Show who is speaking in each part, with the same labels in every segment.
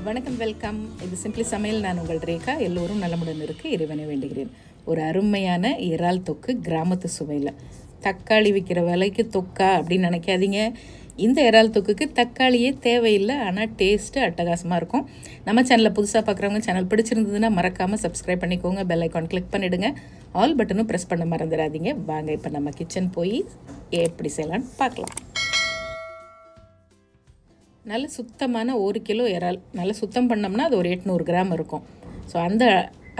Speaker 1: வணக்கம், வெல்கம். இது சிம்பிளி சமையல். நான் உங்கள் ரேகா. எல்லோரும் நலமுடன் இருக்க இறைவனை வேண்டுகிறேன். ஒரு அருமையான இறால் தொக்கு கிராமத்து சுவையில். தக்காளி விற்கிற விலைக்கு தொக்கா அப்படின்னு நினைக்காதீங்க. இந்த இறால் தொக்குக்கு தக்காளியே தேவையில்லை, ஆனால் டேஸ்ட்டு அட்டகாசமாக இருக்கும். நம்ம சேனலில் புதுசாக பார்க்குறவங்க சேனல் பிடிச்சிருந்ததுன்னா மறக்காமல் சப்ஸ்கிரைப் பண்ணிக்கோங்க. பெல் ஐக்கான் கிளிக் பண்ணிவிடுங்க. ஆல் பட்டனும் ப்ரெஸ் பண்ண மறந்துடாதீங்க. வாங்க இப்போ நம்ம கிச்சன் போய் எப்படி செய்யலான்னு பார்க்கலாம். நல்ல சுத்தமான 1 கிலோ இறால் நல்லா சுத்தம் பண்ணோம்னா அது ஒரு 800 கிராம் இருக்கும். ஸோ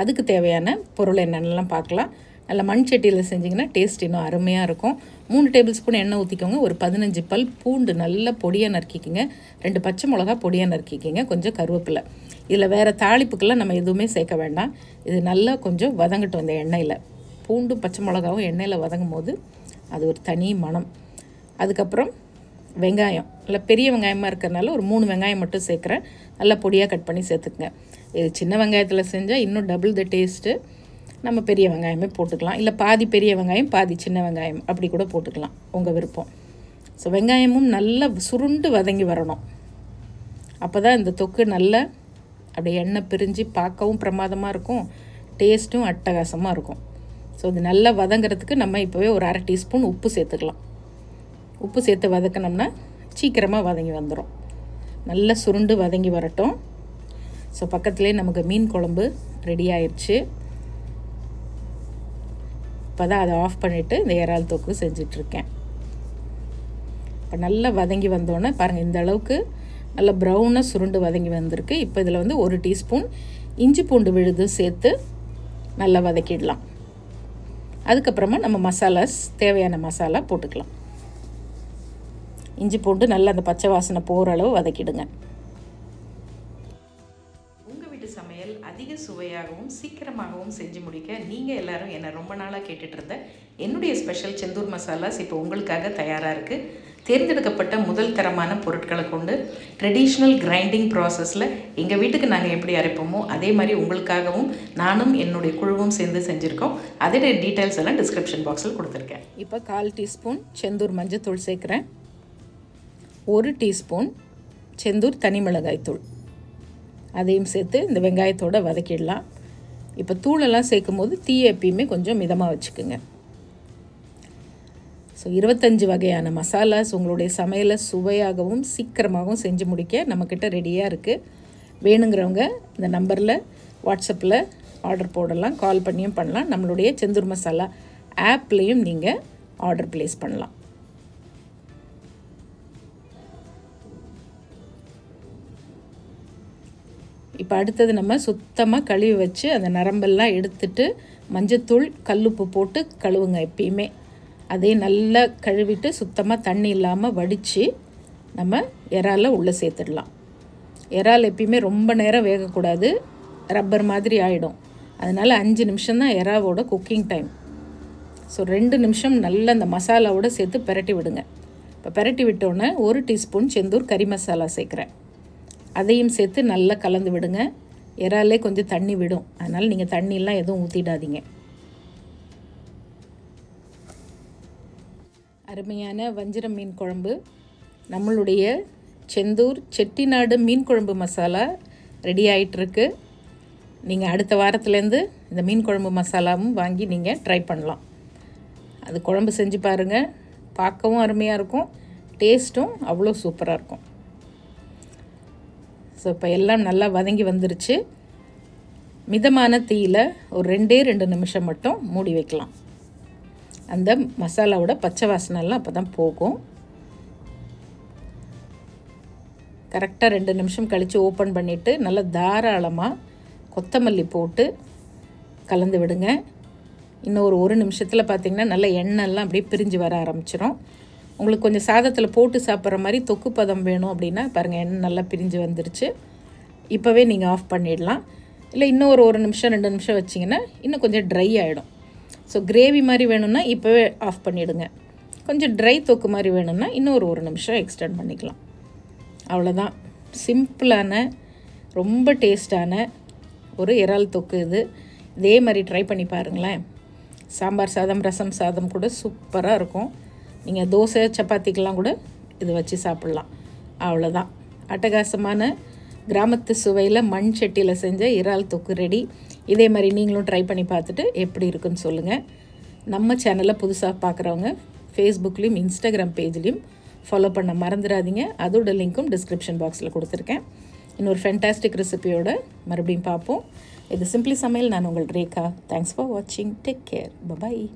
Speaker 1: அதுக்கு தேவையான பொருள் என்னென்னலாம் பார்க்கலாம். நல்ல மண் சட்டியில் செஞ்சிங்கன்னா டேஸ்ட் இன்னும் அருமையாக இருக்கும். 3 டேபிள் ஸ்பூன் எண்ணெய் ஊற்றிக்கோங்க. ஒரு 15 பல் பூண்டு நல்லா பொடியாக நறுக்கிக்கோங்க. 2 பச்சை மிளகா பொடியாக நறுக்கிக்கோங்க. கொஞ்சம் கருவேப்பிலை. இதில் வேறு தாளிப்புக்கெல்லாம் நம்ம எதுவுமே சேர்க்க வேண்டாம். இது நல்லா கொஞ்சம் வதங்கட்டும். இந்த எண்ணெயில் பூண்டு பச்சை மிளகாவும் எண்ணெயில் வதங்கும் போது அது ஒரு தனி மணம். அதுக்கப்புறம் வெங்காயம் இல்லை பெரிய வெங்காயமாக இருக்கிறதுனால ஒரு 3 வெங்காயம் மட்டும் சேர்க்குறேன். நல்லா பொடியாக கட் பண்ணி சேர்த்துக்குங்க. இது சின்ன வெங்காயத்தில் செஞ்சால் இன்னும் டபுள் த டேஸ்ட்டு. நம்ம பெரிய வெங்காயமே போட்டுக்கலாம், இல்லை பாதி பெரிய வெங்காயம் பாதி சின்ன வெங்காயம் அப்படி கூட போட்டுக்கலாம், உங்கள் விருப்பம். ஸோ வெங்காயமும் நல்லா சுருண்டு வதங்கி வரணும். அப்போ தான் இந்த தொக்கு நல்லா அப்படியே எண்ணெய் பிரிஞ்சு பார்க்கவும் பிரமாதமாக இருக்கும், டேஸ்ட்டும் அட்டகாசமாக இருக்கும். ஸோ இது நல்லா வதங்கிறதுக்கு நம்ம இப்போவே ஒரு 1/2 டீஸ்பூன் உப்பு சேர்த்துக்கலாம். உப்பு சேர்த்து வதக்கினோம்னா சீக்கிரமாக வதங்கி வந்துடும். நல்லா சுருண்டு வதங்கி வரட்டும். ஸோ பக்கத்துலேயே நமக்கு மீன் குழம்பு ரெடி ஆயிடுச்சு. இப்போ தான் அதை ஆஃப் பண்ணிவிட்டு இந்த இறால் தொக்கு செஞ்சிட்ருக்கேன். இப்போ நல்லா வதங்கி வந்தோடனே பாருங்கள், இந்த அளவுக்கு நல்லா ப்ரௌனாக சுருண்டு வதங்கி வந்திருக்கு. இப்போ இதில் 1 டீஸ்பூன் இஞ்சி பூண்டு விழுது சேர்த்து நல்லா வதக்கிடலாம். அதுக்கப்புறமா நம்ம மசாலாஸ் தேவையான மசாலா போட்டுக்கலாம். இஞ்சி பூண்டு நல்லா அந்த பச்சை வாசனை போகிற அளவு வதக்கிடுங்க. உங்கள் வீட்டு சமையல் அதிக சுவையாகவும் சீக்கிரமாகவும் செஞ்சு முடிக்க நீங்கள் எல்லோரும் என்னை ரொம்ப நாளாக கேட்டுட்டு இருந்த என்னுடைய ஸ்பெஷல் செந்தூர் மசாலாஸ் இப்போ உங்களுக்காக தயாராக இருக்குது. தேர்ந்தெடுக்கப்பட்ட முதல் தரமான பொருட்களை கொண்டு ட்ரெடிஷ்னல் கிரைண்டிங் ப்ராசஸில் எங்கள் வீட்டுக்கு நாங்கள் எப்படி அரைப்போமோ அதே மாதிரி உங்களுக்காகவும் நானும் என்னுடைய குழுவும் சேர்ந்து செஞ்சுருக்கோம். அதோட டீட்டெயில்ஸ் எல்லாம் டிஸ்கிரிப்ஷன் பாக்ஸில் கொடுத்துருக்கேன். இப்போ 1/4 டீஸ்பூன் செந்தூர் மஞ்சத்தூள் சேர்க்குறேன். 1 டீஸ்பூன் செந்தூர் தனி மிளகாய் தூள் அதையும் சேர்த்து இந்த வெங்காயத்தோடு வதக்கிடலாம். இப்போ தூளெல்லாம் சேர்க்கும் போது தீயை எப்பயுமே கொஞ்சம் மிதமாக வச்சுக்குங்க. ஸோ 25 வகையான மசாலாஸ் உங்களுடைய சமையலை சுவையாகவும் சீக்கிரமாகவும் செஞ்சு முடிக்க நம்மக்கிட்ட ரெடியாக இருக்குது. வேணுங்கிறவங்க இந்த நம்பரில் வாட்ஸ்அப்பில் ஆர்டர் போடலாம், கால் பண்ணியும் பண்ணலாம். நம்மளுடைய செந்தூர் மசாலா ஆப்லேயும் நீங்கள் ஆர்டர் ப்ளேஸ் பண்ணலாம். இப்போ அடுத்தது நம்ம சுத்தமாக கழுவி வச்சு அந்த நரம்பெல்லாம் எடுத்துட்டு மஞ்சத்தூள் கல்லுப்பு போட்டு கழுவுங்க எப்பயுமே. அதே நல்லா கழுவிட்டு சுத்தமாக தண்ணி இல்லாமல் வடித்து நம்ம இறாலை உள்ளே சேர்த்துடலாம். இறால் எப்பயுமே ரொம்ப நேரம் வேகக்கூடாது, ரப்பர் மாதிரி ஆகிடும். அதனால் 5 நிமிஷம் தான் இறாவோட குக்கிங் டைம். ஸோ 2 நிமிஷம் நல்லா அந்த மசாலாவோடு சேர்த்து பிரட்டி விடுங்க. இப்போ பிரட்டி விட்டோன்னே 1 டீஸ்பூன் செந்தூர் கறி மசாலா சேர்க்குறேன். அதையும் சேர்த்து நல்லா கலந்து விடுங்க. இறாலே கொஞ்சம் தண்ணி விடும், அதனால் நீங்கள் தண்ணியெலாம் எதுவும் ஊற்றிடாதீங்க. அருமையான வஞ்சிரம் மீன் குழம்பு, நம்மளுடைய செந்தூர் செட்டிநாடு மீன் குழம்பு மசாலா ரெடி ஆகிட்டுருக்கு. நீங்கள் அடுத்த வாரத்துலேருந்து இந்த மீன் குழம்பு மசாலாவும் வாங்கி நீங்கள் ட்ரை பண்ணலாம். அது குழம்பு செஞ்சு பாருங்கள், பார்க்கவும் அருமையாக இருக்கும், டேஸ்ட்டும் அவ்வளோ சூப்பராக இருக்கும். ஸோ இப்போ எல்லாம் நல்லா வதங்கி வந்துருச்சு. மிதமான தீயில் ஒரு 2 நிமிஷம் மட்டும் மூடி வைக்கலாம். அந்த மசாலாவோட பச்சை வாசனைலாம் அப்போ தான் போகும். கரெக்டாக 2 நிமிஷம் கழித்து ஓப்பன் பண்ணிவிட்டு நல்லா தாராளமாக கொத்தமல்லி போட்டு கலந்து விடுங்க. இன்னும் ஒரு 1 நிமிஷத்தில் பார்த்திங்கன்னா நல்லா எண்ணெய்லாம் அப்படியே பிரிஞ்சு வர ஆரம்பிச்சிடும். உங்களுக்கு கொஞ்சம் சாதத்தில் போட்டு சாப்பிட்ற மாதிரி தொக்கு பதம் வேணும் அப்படின்னா பாருங்கள், எண்ணெய் நல்லா பிரிஞ்சு வந்துருச்சு. இப்போவே நீங்கள் ஆஃப் பண்ணிடலாம். இல்லை இன்னும் ஒரு 1 நிமிஷம் 2 நிமிஷம் வச்சிங்கன்னா இன்னும் கொஞ்சம் ட்ரை ஆகிடும். ஸோ கிரேவி மாதிரி வேணும்னா இப்போவே ஆஃப் பண்ணிவிடுங்க. கொஞ்சம் ட்ரை தொக்கு மாதிரி வேணும்னா இன்னும் ஒரு 1 நிமிஷம் எக்ஸ்டெண்ட் பண்ணிக்கலாம். அவ்வளோதான், சிம்பிளான ரொம்ப டேஸ்டான ஒரு இறால் தொக்கு இது. இதே மாதிரி ட்ரை பண்ணி பாருங்களேன். சாம்பார் சாதம் ரசம் சாதம் கூட சூப்பராக இருக்கும். நீங்கள் தோசை சப்பாத்திக்கெலாம் கூட இது வச்சு சாப்பிட்லாம். அவ்வளோதான், அட்டகாசமான கிராமத்து சுவையில் மண் சட்டியில் செஞ்ச இறால் தொக்கு ரெடி. இதே மாதிரி நீங்களும் ட்ரை பண்ணி பார்த்துட்டு எப்படி இருக்குன்னு சொல்லுங்கள். நம்ம சேனலை புதுசாக பார்க்குறவங்க ஃபேஸ்புக்லேயும் இன்ஸ்டாகிராம் பேஜ்லேயும் ஃபாலோ பண்ண மறந்துடாதீங்க. அதோட லிங்க்கும் டிஸ்கிரிப்ஷன் பாக்ஸில் கொடுத்துருக்கேன். இன்னொரு ஃபென்டாஸ்டிக் ரெசிபியோட மறுபடியும் பார்ப்போம். இது சிம்பிளி சமையல். நான் உங்கள் ரேகா. தேங்க்ஸ் ஃபார் வாட்சிங். Take care. பபாய்.